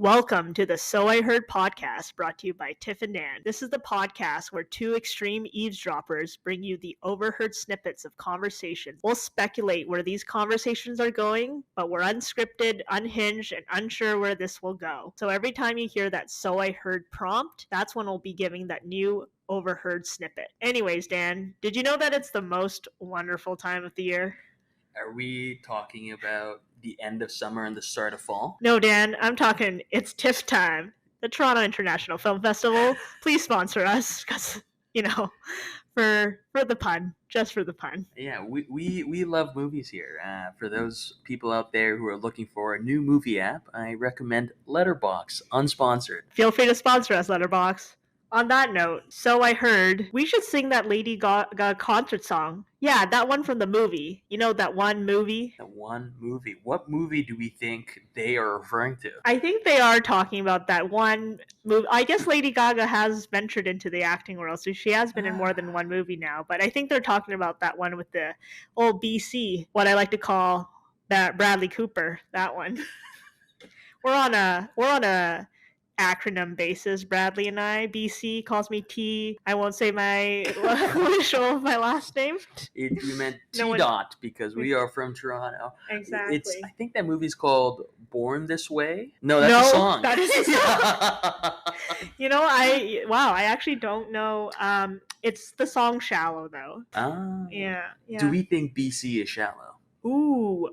Welcome to the So I Heard podcast brought to you by Tiff and Dan. This is the podcast where two extreme eavesdroppers bring you the overheard snippets of conversations. We'll speculate where these conversations are going, but we're unscripted, unhinged, and unsure where this will go. So every time you hear that So I Heard prompt, that's when we'll be giving that new overheard snippet. Anyways, Dan, did you know that it's the most wonderful time of the year? Are we talking about the end of summer and the start of fall? No, Dan, I'm talking it's TIFF time. The Toronto International Film Festival. Please sponsor us, because, for the pun. Just for the pun. Yeah, we love movies here. For those people out there who are looking for a new movie app, I recommend Letterboxd, unsponsored. Feel free to sponsor us, Letterboxd. On that note, So I Heard, we should sing that Lady Gaga concert song. Yeah, that one from the movie. You know, that one movie? That one movie. What movie do we think they are referring to? I think they are talking about that one movie. I guess Lady Gaga has ventured into the acting world, so she has been in more than one movie now. But I think they're talking about that one with the old BC, what I like to call that Bradley Cooper. That one. We're on a acronym basis, Bradley and I. BC calls me T. I won't say my initial of my last name. You meant T-Dot because we are from Toronto. Exactly. I think that movie's called Born This Way. No, that's a song. That is a song. I actually don't know. It's the song Shallow, though. Yeah. Do we think BC is shallow? Ooh.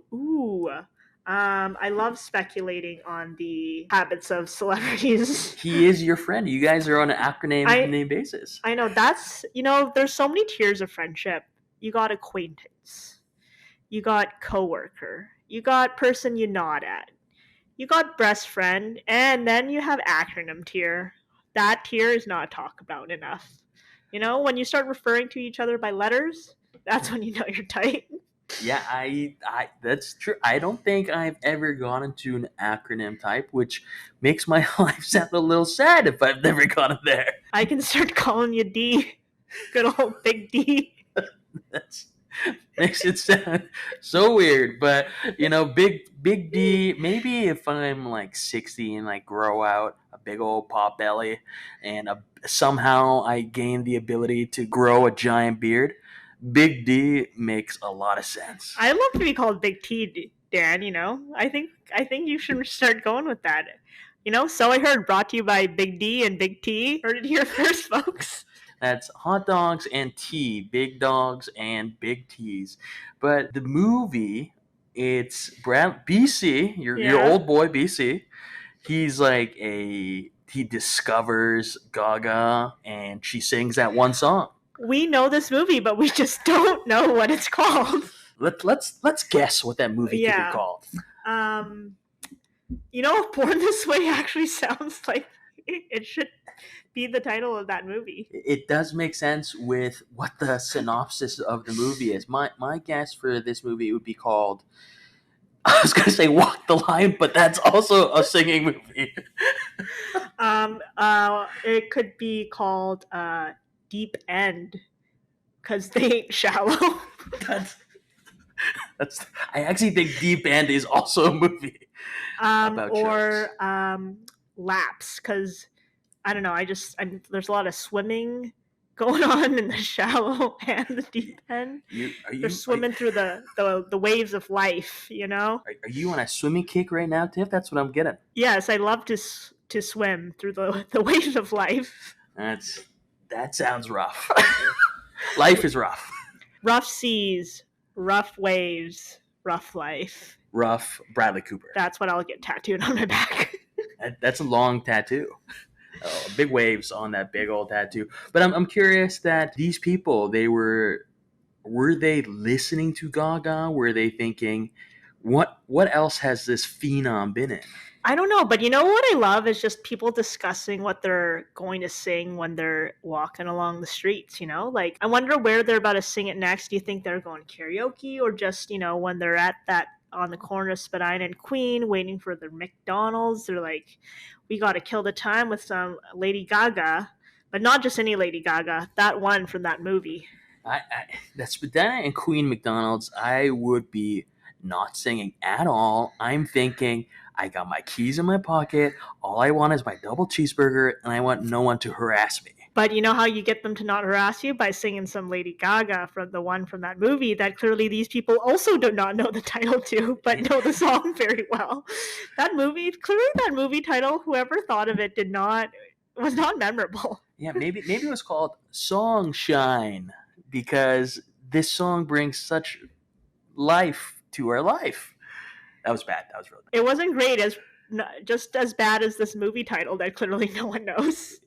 I love speculating on the habits of celebrities. He is your friend. You guys are on an acronym name basis. I know. There's so many tiers of friendship. You got acquaintance. You got coworker. You got person you nod at. You got best friend. And then you have acronym tier. That tier is not talked about enough. When you start referring to each other by letters, that's when you know you're tight. Yeah, I that's true. I don't think I've ever gone into an acronym type, which makes my life sound a little sad if I've never gone there. I can start calling you D. Good old Big D. That makes it sound so weird, but Big D. Maybe if I'm like 60 and like grow out a big old pot belly, and somehow I gain the ability to grow a giant beard. Big D makes a lot of sense. I love to be called Big T, Dan. I think you should start going with that. So I heard, brought to you by Big D and Big T. Heard it here first, folks. That's hot dogs and tea, big dogs and big teas. But the movie, it's BC, your old boy BC. He's like he discovers Gaga and she sings that one song. We know this movie, but we just don't know what it's called. Let's guess what that movie could be called. Born This Way actually sounds like it should be the title of that movie. It does make sense with what the synopsis of the movie is. My guess for this movie would be called, I was going to say Walk the Line, but that's also a singing movie. It could be called Deep End, because they ain't shallow. That's. I actually think Deep End is also a movie about Laps, because I don't know. There's a lot of swimming going on in the shallow and the deep end. They're swimming through the waves of life. Are you on a swimming kick right now, Tiff? That's what I'm getting. Yes, I love to swim through the waves of life. That sounds rough. Life is rough. Rough seas, rough waves, rough life. Rough Bradley Cooper. That's what I'll get tattooed on my back. That's a long tattoo. Big waves on that big old tattoo. But I'm curious that these people, were they listening to Gaga? Were they thinking, what else has this phenom been in? I don't know, but what I love is just people discussing what they're going to sing when they're walking along the streets, Like, I wonder where they're about to sing it next. Do you think they're going karaoke, or just, when they're at that on the corner of Spadina and Queen waiting for their McDonald's, they're like, we got to kill the time with some Lady Gaga, but not just any Lady Gaga, that one from that movie. That Spadina and Queen McDonald's, I would be not singing at all. I'm thinking, I got my keys in my pocket. all I want is my double cheeseburger, and I want no one to harass me. But you know how you get them to not harass you? By singing some Lady Gaga from the one from that movie that clearly these people also do not know the title to, but know the song very well. That movie title, whoever thought of it was not memorable. Yeah, maybe it was called Song Shine because this song brings such life to our life. That was bad. That was really bad. It wasn't great, just as bad as this movie title that clearly no one knows.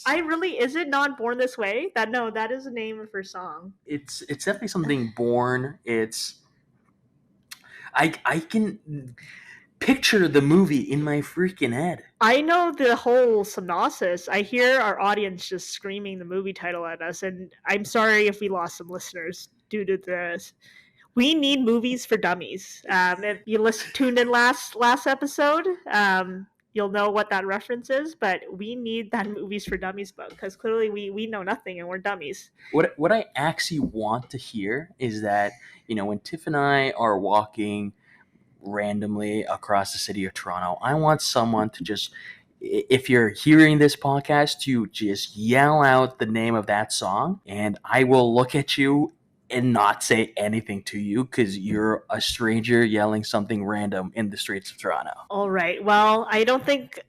Is it Not Born This Way? That is the name of her song. It's definitely something born. I can picture the movie in my freaking head. I know the whole synopsis. I hear our audience just screaming the movie title at us, and I'm sorry if we lost some listeners due to this. We need movies for dummies. If you tuned in last episode, you'll know what that reference is. But we need that movies for dummies book because clearly we know nothing and we're dummies. What I actually want to hear is that when Tiff and I are walking randomly across the city of Toronto, I want someone to just, if you're hearing this podcast, to just yell out the name of that song, and I will look at you and not say anything to you because you're a stranger yelling something random in the streets of Toronto. All right. Well, I don't think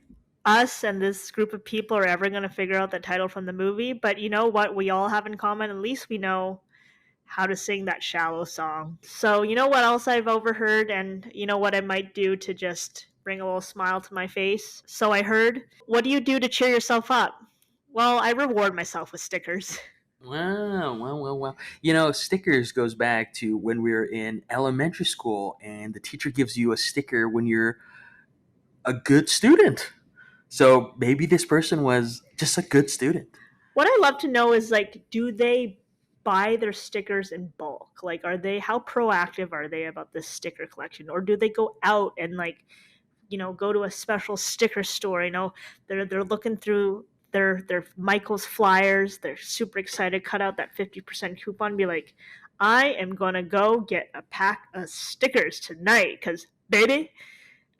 us and this group of people are ever going to figure out the title from the movie, but you know what we all have in common? At least we know how to sing that Shallow song. So you know what else I've overheard, and you know what I might do to just bring a little smile to my face? So I heard, what do you do to cheer yourself up? Well, I reward myself with stickers. Wow. Stickers goes back to when we were in elementary school, and the teacher gives you a sticker when you're a good student. So maybe this person was just a good student. What I love to know is, like, do they buy their stickers in bulk? Like, how proactive are they about this sticker collection? Or do they go out and, like, go to a special sticker store? They're looking through their Michael's flyers. They're super excited, cut out that 50% coupon, be like, I am gonna go get a pack of stickers tonight because, baby,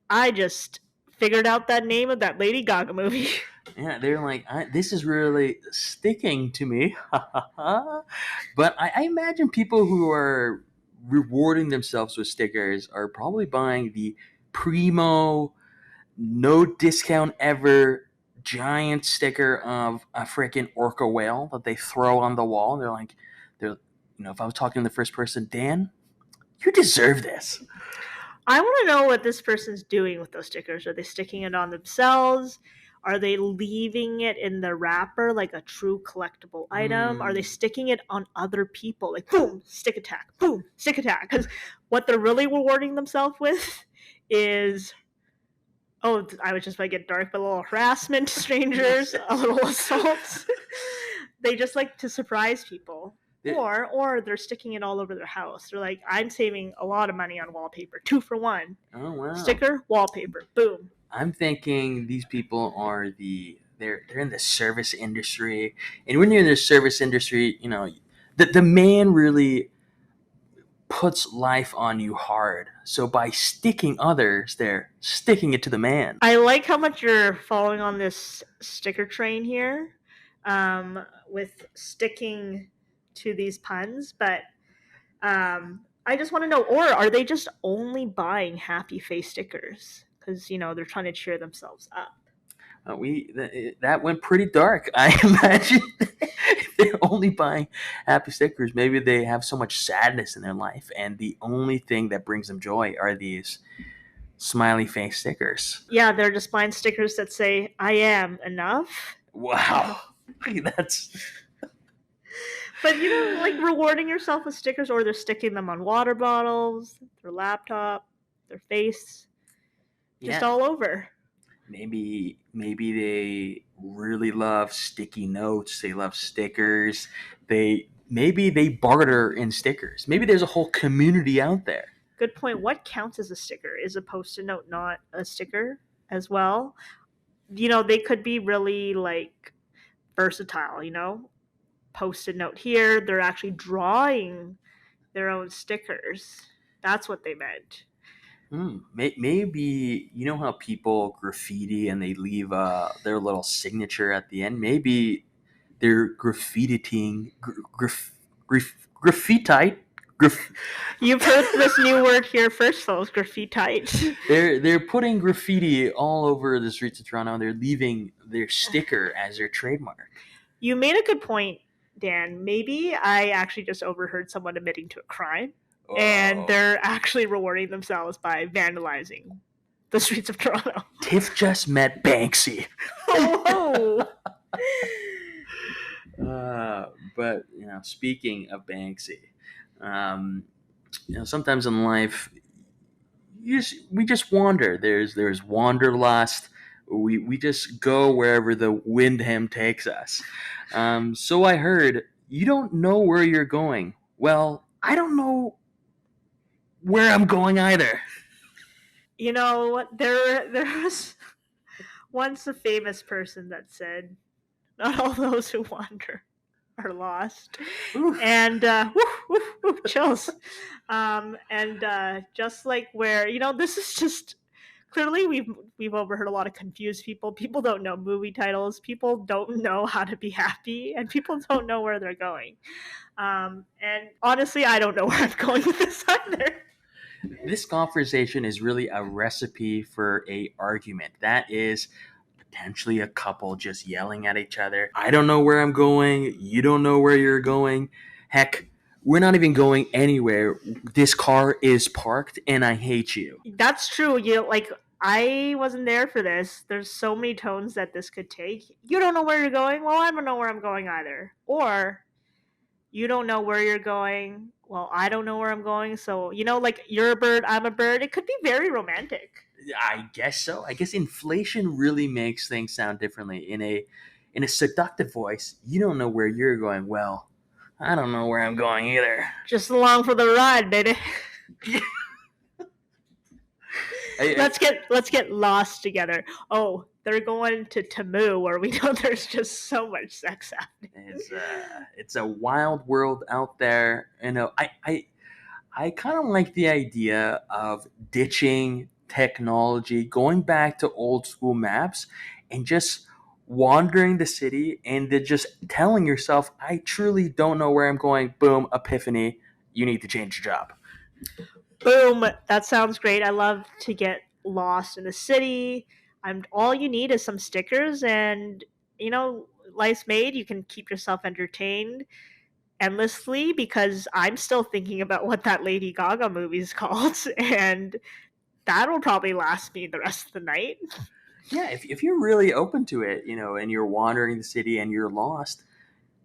I just figured out that name of that Lady Gaga movie. Yeah, they're like, this is really sticking to me. But I imagine people who are rewarding themselves with stickers are probably buying the primo, no discount ever giant sticker of a freaking orca whale that they throw on the wall. If I was talking in the first person, Dan, you deserve this. I want to know what this person's doing with those stickers. Are they sticking it on themselves? Are they leaving it in the wrapper like a true collectible item? Are they sticking it on other people? Like, boom, stick attack, boom, stick attack. Because what they're really rewarding themselves with is, I was just about to get dark, but a little harassment to strangers, a little assault. They just like to surprise people. Or they're sticking it all over their house. They're like, I'm saving a lot of money on wallpaper. 2 for 1. Oh, wow. Sticker, wallpaper, boom. I'm thinking these people are they're in the service industry, and when you're in the service industry, the man really puts life on you hard. So by sticking others, they're sticking it to the man. I like how much you're following on this sticker train here, with sticking to these puns, but I just want to know, or are they just only buying happy face stickers because they're trying to cheer themselves up? That went pretty dark. I imagine if they're only buying happy stickers, maybe they have so much sadness in their life, and the only thing that brings them joy are these smiley face stickers. Yeah, they're just buying stickers that say, I am enough. Wow. That's... But, like rewarding yourself with stickers, or they're sticking them on water bottles, their laptop, their face, just all over. Maybe they really love sticky notes. They love stickers. Maybe they barter in stickers. Maybe there's a whole community out there. Good point. What counts as a sticker? Is a Post-it note not a sticker as well? They could be really like versatile, Post-it note here. They're actually drawing their own stickers. That's what they meant. Maybe you know how people graffiti and they leave their little signature at the end. Maybe they're graffitiing, graffitite. Graf- You've heard this new word here first, folks. Graffiti. they're putting graffiti all over the streets of Toronto. And they're leaving their sticker as their trademark. You made a good point, Dan. Maybe I actually just overheard someone admitting to a crime, and they're actually rewarding themselves by vandalizing the streets of Toronto. Tiff just met Banksy. Oh, But speaking of Banksy, sometimes in life we just wander. There's wanderlust. We just go wherever the Windham takes us. So I heard you don't know where you're going. Well, I don't know where I'm going either. you know, there was once a famous person that said, "Not all those who wander are lost." Oof. And chills. And just like where this is just clearly we've overheard a lot of confused people. People don't know movie titles. People don't know how to be happy, and people don't know where they're going. And honestly, I don't know where I'm going with this either. This conversation is really a recipe for a argument. That is potentially a couple just yelling at each other. I don't know where I'm going. You don't know where you're going. Heck, we're not even going anywhere. This car is parked and I hate you. That's true. I wasn't there for this. There's so many tones that this could take. You don't know where you're going. Well, I don't know where I'm going either. Or you don't know where you're going. Well, I don't know where I'm going. So, like you're a bird, I'm a bird. It could be very romantic. I guess so. I guess inflation really makes things sound differently. In a seductive voice, you don't know where you're going. Well, I don't know where I'm going either. Just along for the ride, baby. Let's get lost together. Oh, they're going to Tamu, where we know there's just so much sex happening. It's a wild world out there. I kind of like the idea of ditching technology, going back to old school maps, and just wandering the city and then just telling yourself, I truly don't know where I'm going. Boom, epiphany. You need to change your job. Boom. That sounds great. I love to get lost in the city. All you need is some stickers, and life's made. You can keep yourself entertained endlessly, because I'm still thinking about what that Lady Gaga movie is called, and that'll probably last me the rest of the night. Yeah, if you're really open to it, and you're wandering the city and you're lost,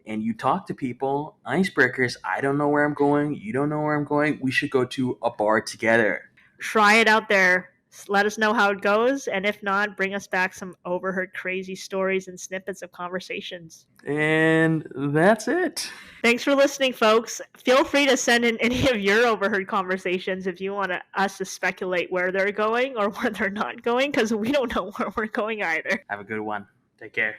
and you talk to people, icebreakers, I don't know where I'm going, you don't know where I'm going, we should go to a bar together. Try it out there. Let us know how it goes, and if not, bring us back some overheard crazy stories and snippets of conversations. And that's it. Thanks for listening, folks. Feel free to send in any of your overheard conversations if you want us to speculate where they're going or where they're not going, because we don't know where we're going either. Have a good one. Take care.